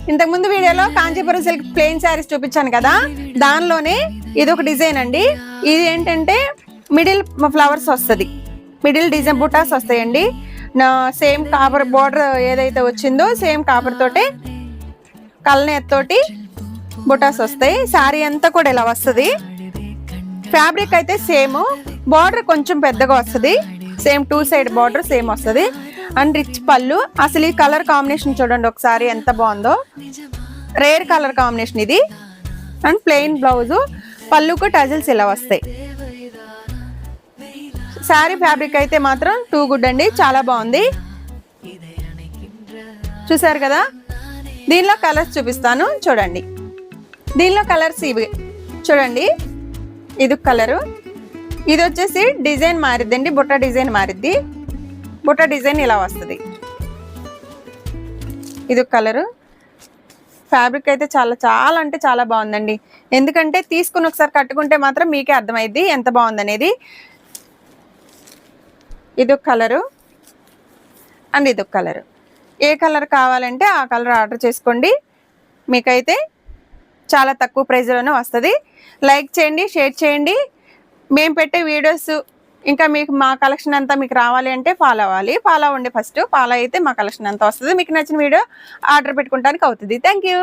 ఇంతకుముందు వీడియోలో Kanchipuram silk plain saris చూపించాను కదా, దానిలోనే ఇది ఒక డిజైన్ అండి. ఇది ఏంటంటే మిడిల్ ఫ్లవర్స్ వస్తుంది, మిడిల్ డిజైన్ బుటాస్ వస్తాయండి. సేమ్ కాపర్ బోర్డర్ ఏదైతే వచ్చిందో సేమ్ కాపర్ తోటి కల్నేతోటి బుటాస్ వస్తాయి. శారీ అంతా కూడా ఇలా వస్తుంది. ఫ్యాబ్రిక్ అయితే సేమ్, బార్డర్ కొంచెం పెద్దగా వస్తుంది, సేమ్ 2 సైడ్ బార్డర్ సేమ్ వస్తుంది. అండ్ రిచ్ పళ్ళు. అసలు ఈ కలర్ కాంబినేషన్ చూడండి ఒకసారి ఎంత బాగుందో, రేర్ కలర్ కాంబినేషన్ ఇది. అండ్ ప్లెయిన్ బ్లౌజు, పళ్ళుకు టజిల్స్ ఇలా వస్తాయి. శారీ ఫ్యాబ్రిక్ అయితే మాత్రం టూ గుడ్ అండి, చాలా బాగుంది. చూసారు కదా. దీనిలో కలర్స్ చూపిస్తాను చూడండి. దీనిలో కలర్స్ ఇవి చూడండి. ఇది కలరు, ఇది వచ్చేసి డిజైన్ మారిద్దండి, బుట్ట డిజైన్ మారిద్ది. బుట్ట డిజైన్ ఇలా వస్తుంది. ఇది కలరు. ఫ్యాబ్రిక్ అయితే చాలా చాలా అంటే చాలా బాగుందండి. ఎందుకంటే తీసుకుని ఒకసారి కట్టుకుంటే మాత్రం మీకే అర్థమైద్ది ఎంత బాగుందనేది. ఇది కలరు అండ్ ఇది కలరు. ఏ కలర్ కావాలంటే ఆ కలర్ ఆర్డర్ చేసుకోండి, మీకైతే చాలా తక్కువ ప్రైస్లోనే వస్తుంది. లైక్ చేయండి, షేర్ చేయండి. మేము పెట్టే వీడియోస్ ఇంకా మీకు మా కలెక్షన్ అంతా మీకు రావాలి అంటే ఫాలో అవ్వాలి. ఫాలో అవ్వండి ఫస్ట్. ఫాలో అయితే మా కలెక్షన్ అంతా వస్తుంది. మీకు నచ్చిన వీడియో ఆర్డర్ పెట్టుకోవడానికి అవుతుంది. Thank you.